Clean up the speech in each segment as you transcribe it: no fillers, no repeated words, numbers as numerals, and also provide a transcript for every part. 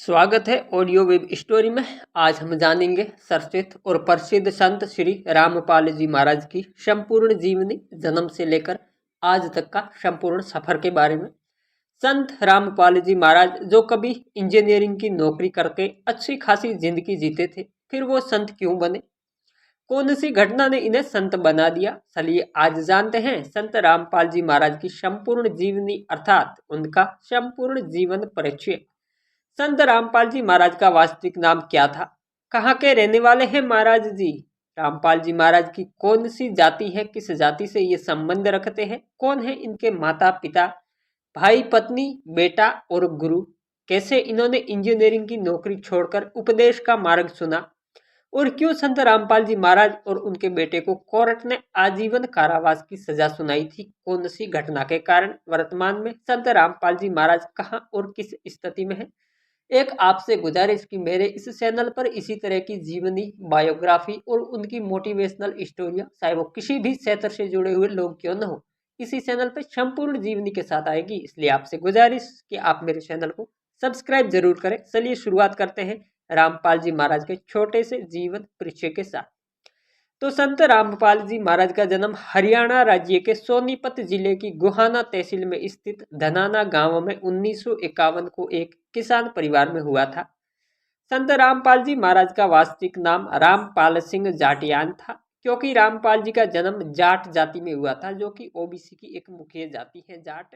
स्वागत है audio web story में। आज हम जानेंगे चर्चित और प्रसिद्ध संत श्री रामपाल जी महाराज की संपूर्ण जीवनी, जन्म से लेकर आज तक का संपूर्ण सफर के बारे में। संत रामपाल जी महाराज जो कभी इंजीनियरिंग की नौकरी करके अच्छी खासी जिंदगी जीते थे, फिर वो संत क्यों बने? कौन सी घटना ने इन्हें संत बना दिया? चलिए आज जानते हैं संत रामपाल जी महाराज की संपूर्ण जीवनी, अर्थात उनका संपूर्ण जीवन परिचय। संत रामपाल जी महाराज का वास्तविक नाम क्या था? कहाँ के रहने वाले हैं महाराज जी? रामपाल जी महाराज की कौन सी जाति है? किस जाति से ये संबंध रखते हैं? कौन है इनके माता पिता, भाई पत्नी, बेटा और गुरु? कैसे इन्होंने इंजीनियरिंग की नौकरी छोड़कर उपदेश का मार्ग चुना? और क्यों संत रामपाल जी महाराज और उनके बेटे को कोर्ट ने आजीवन कारावास की सजा सुनाई थी? कौन सी घटना के कारण वर्तमान में संत रामपाल जी महाराज कहाँ और किस स्थिति में है? एक आपसे गुजारिश कि मेरे इस चैनल पर इसी तरह की जीवनी, बायोग्राफी और उनकी मोटिवेशनल स्टोरियां, चाहे वो किसी भी क्षेत्र से जुड़े हुए लोग क्यों न हो, इसी चैनल पर संपूर्ण जीवनी के साथ आएगी। इसलिए आपसे गुजारिश कि आप मेरे चैनल को सब्सक्राइब जरूर करें। चलिए शुरुआत करते हैं रामपाल जी महाराज के छोटे से जीवन परिचय के साथ। तो संत रामपाल जी महाराज का जन्म हरियाणा राज्य के सोनीपत जिले की गोहाना तहसील में स्थित धनाना गांव में 1951 को एक किसान परिवार में हुआ था। संत रामपाल जी महाराज का वास्तविक नाम रामपाल सिंह जाटियान था, क्योंकि रामपाल जी का जन्म जाट जाति में हुआ था, जो कि ओबीसी की एक मुख्य जाति है, जाट।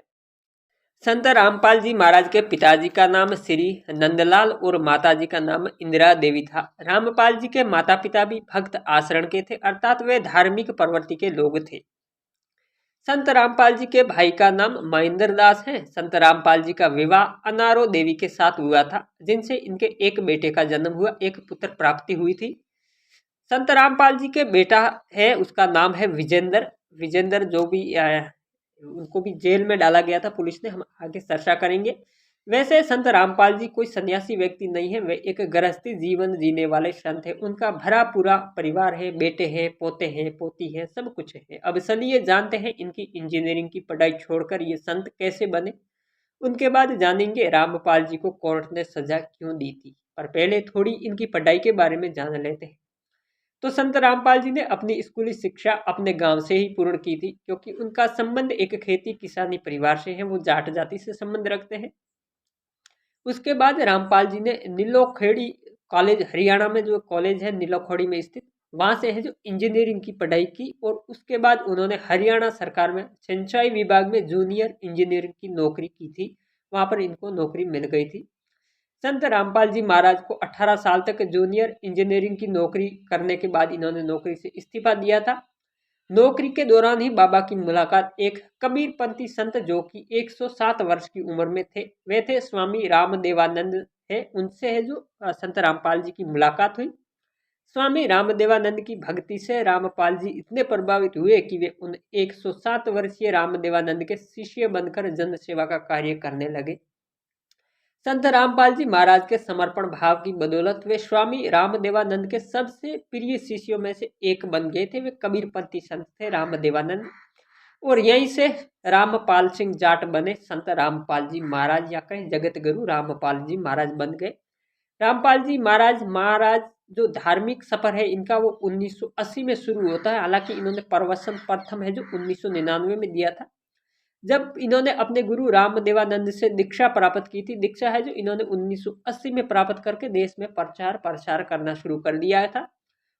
संत रामपाल जी महाराज के पिताजी का नाम श्री नंदलाल और माताजी का नाम इंदिरा देवी था। रामपाल जी के माता पिता भी भक्त आचरण के थे, अर्थात वे धार्मिक प्रवृत्ति के लोग थे। संत रामपाल जी के भाई का नाम महेंद्र दास है। संत रामपाल जी का विवाह अनारो देवी के साथ हुआ था, जिनसे इनके एक बेटे का जन्म हुआ, एक पुत्र प्राप्ति हुई थी। संत रामपाल जी के बेटा है, उसका नाम है विजेंद्र। विजेंद्र जो भी उनको भी जेल में डाला गया था पुलिस ने, हम आगे चर्चा करेंगे। वैसे संत रामपाल जी कोई सन्यासी व्यक्ति नहीं है, वे एक गृहस्थी जीवन जीने वाले संत है। उनका भरा पूरा परिवार है, बेटे हैं, पोते हैं, पोती है, सब कुछ है। अब चलिए जानते हैं इनकी इंजीनियरिंग की पढ़ाई छोड़कर ये संत कैसे बने। उनके बाद जानेंगे रामपाल जी को कोर्ट ने सजा क्यों दी थी, पर पहले थोड़ी इनकी पढ़ाई के बारे में जान लेते हैं। तो संत रामपाल जी ने अपनी स्कूली शिक्षा अपने गांव से ही पूर्ण की थी, क्योंकि उनका संबंध एक खेती किसानी परिवार से है, वो जाट जाति से संबंध रखते हैं। उसके बाद रामपाल जी ने नीलोखेड़ी कॉलेज, हरियाणा में जो कॉलेज है नीलोखेड़ी में स्थित, वहां से है जो इंजीनियरिंग की पढ़ाई की। और उसके बाद उन्होंने हरियाणा सरकार में सिंचाई विभाग में जूनियर इंजीनियरिंग की नौकरी की थी, वहां पर इनको नौकरी मिल गई थी। संत रामपाल जी महाराज को 18 साल तक जूनियर इंजीनियरिंग की नौकरी करने के बाद इन्होंने नौकरी से इस्तीफा दिया था। नौकरी के दौरान ही बाबा की मुलाकात एक कबीरपंथी संत जो कि 107 वर्ष की उम्र में थे, वे थे स्वामी रामदेवानंद है, उनसे है जो संत रामपाल जी की मुलाकात हुई। स्वामी रामदेवानंद की भक्ति से रामपाल जी इतने प्रभावित हुए कि वे उन 107 वर्षीय रामदेवानंद के शिष्य बनकर जन सेवा का कार्य करने लगे। संत रामपाल जी महाराज के समर्पण भाव की बदौलत वे स्वामी रामदेवानंद के सबसे प्रिय शिष्यों में से एक बन गए थे। वे कबीरपंथी संत थे रामदेवानंद, और यहीं से रामपाल सिंह जाट बने संत रामपाल जी महाराज, या कहें जगत गुरु रामपाल जी महाराज बन गए। रामपाल जी महाराज जो धार्मिक सफर है इनका वो 1980 में शुरू होता है। हालांकि इन्होंने प्रवचन प्रथम है जो 1999 में दिया था, जब इन्होंने अपने गुरु रामदेवानंद से दीक्षा प्राप्त की थी। दीक्षा है जो इन्होंने 1980 में प्राप्त करके देश में प्रचार प्रसार करना शुरू कर दिया था,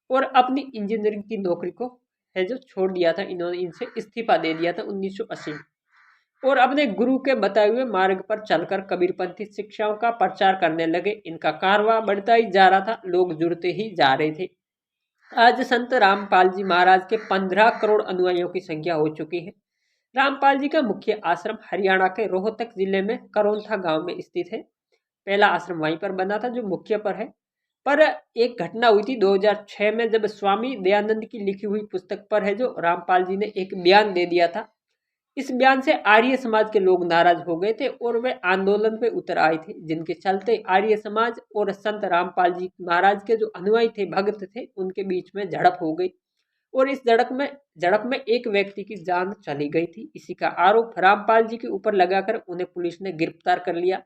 और अपनी इंजीनियरिंग की नौकरी को है जो छोड़ दिया था, इन्होंने इनसे इस्तीफा दे दिया था 1980 में, और अपने गुरु के बताए हुए मार्ग पर चलकर कबीरपंथी शिक्षाओं का प्रचार करने लगे। इनका कारवा बढ़ता ही जा रहा था, लोग जुड़ते ही जा रहे थे। आज संत रामपाल जी महाराज के 15 करोड़ अनुयायियों की संख्या हो चुकी है। रामपाल जी का मुख्य आश्रम हरियाणा के रोहतक जिले में करोंथा गांव में स्थित है। पहला आश्रम वहीं पर बना था जो मुख्य पर है। पर एक घटना हुई थी 2006 में, जब स्वामी दयानंद की लिखी हुई पुस्तक पर है जो रामपाल जी ने एक बयान दे दिया था। इस बयान से आर्य समाज के लोग नाराज हो गए थे और वे आंदोलन पे उतर आए थे, जिनके चलते आर्य समाज और संत रामपाल जी महाराज के जो अनुयायी थे, भक्त थे, उनके बीच में झड़प हो गई, और इस झड़प में एक व्यक्ति की जान चली गई थी। इसी का आरोप रामपाल जी के ऊपर लगाकर उन्हें पुलिस ने गिरफ्तार कर लिया।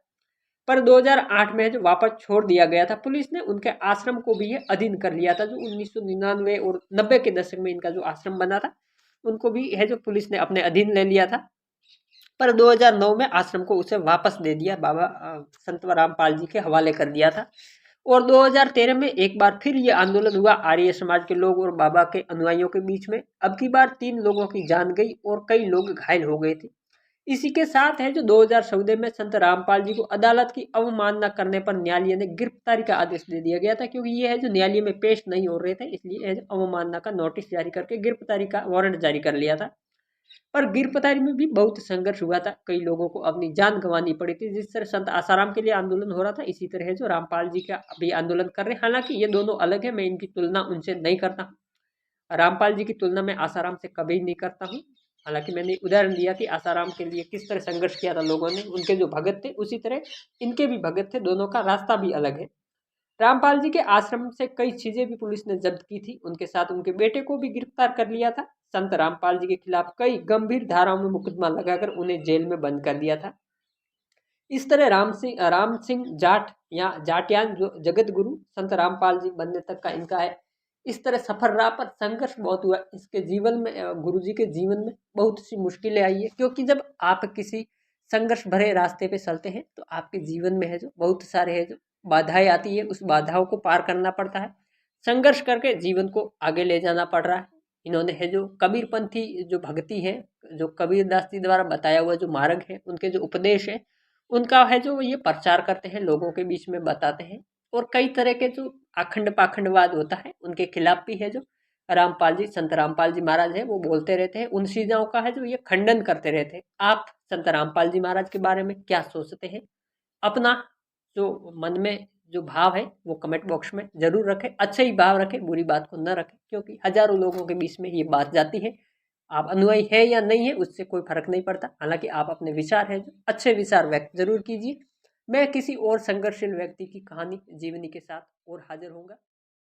पर 2008 में जो वापस छोड़ दिया गया था। पुलिस ने उनके आश्रम को भी ये अधीन कर लिया था। जो 1999 और 90 के दशक में इनका जो आश्रम बना था, उनको भी है जो पुलिस ने अपने अधीन ले लिया था। पर 2009 में आश्रम को उसे वापस दे दिया, बाबा संत रामपाल जी के हवाले कर दिया था। और 2013 में एक बार फिर ये आंदोलन हुआ आर्य समाज के लोग और बाबा के अनुयायियों के बीच में। अब की बार 3 लोगों की जान गई और कई लोग घायल हो गए थे। इसी के साथ है जो 2014 में संत रामपाल जी को अदालत की अवमानना करने पर न्यायालय ने गिरफ्तारी का आदेश दे दिया गया था, क्योंकि ये है जो न्यायालय में पेश नहीं हो रहे थे, इसलिए अवमानना का नोटिस जारी करके गिरफ्तारी का वारंट जारी कर लिया था। पर गिरफ्तारी में भी बहुत संघर्ष हुआ था, कई लोगों को अपनी जान गंवानी पड़ी थी। जिस तरह संत आसाराम के लिए आंदोलन हो रहा था, इसी तरह है जो रामपाल जी का अभी आंदोलन कर रहे हैं। हालांकि ये दोनों अलग है, मैं इनकी तुलना उनसे नहीं करता हूँ। रामपाल जी की तुलना मैं आसाराम से कभी नहीं करता हूँ। हालांकि मैंने उदाहरण दिया कि आसाराम के लिए किस तरह संघर्ष किया था लोगों ने, उनके जो भगत थे उसी तरह इनके भी भगत थे, दोनों का रास्ता भी अलग है। रामपाल जी के आश्रम से कई चीजें भी पुलिस ने जब्त की थी, उनके साथ उनके बेटे को भी गिरफ्तार कर लिया था। संत रामपाल जी के खिलाफ कई गंभीर धाराओं में मुकदमा लगाकर उन्हें जेल में बंद कर दिया था। इस तरह राम सिंह जाट या जाटियान जो जगत गुरु संत रामपाल जी बनने तक का इनका है। इस तरह सफर रहा, पर संघर्ष बहुत हुआ इसके जीवन में। गुरु जी के जीवन में बहुत सी मुश्किलें आई है, क्योंकि जब आप किसी संघर्ष भरे रास्ते पे चलते हैं तो आपके जीवन में है जो बहुत सारे है जो बाधाएं आती है, उस बाधाओं को पार करना पड़ता है। संघर्ष करके जीवन को आगे ले जाना पड़ रहा है। इन्होंने है जो कबीरपंथी जो भक्ति है, जो कबीरदास जी द्वारा बताया हुआ जो मार्ग है, उनके जो उपदेश है, उनका है जो ये प्रचार करते हैं, लोगों के बीच में बताते हैं। और कई तरह के जो अखंड पाखंडवाद होता है उनके खिलाफ भी है जो रामपाल जी, संत रामपाल जी महाराज है वो बोलते रहते हैं, उन चीजों का है जो ये खंडन करते रहते हैं। आप संत रामपाल जी महाराज के बारे में क्या सोचते हैं? अपना जो मन में जो भाव है वो कमेंट बॉक्स में जरूर रखें। अच्छे ही भाव रखें, बुरी बात को न रखें, क्योंकि हजारों लोगों के बीच में ये बात जाती है। आप अनुयायी है या नहीं है उससे कोई फर्क नहीं पड़ता। हालांकि आप अपने विचार है जो अच्छे विचार व्यक्त जरूर कीजिए। मैं किसी और संघर्षशील व्यक्ति की कहानी जीवनी के साथ और हाजिर होऊंगा।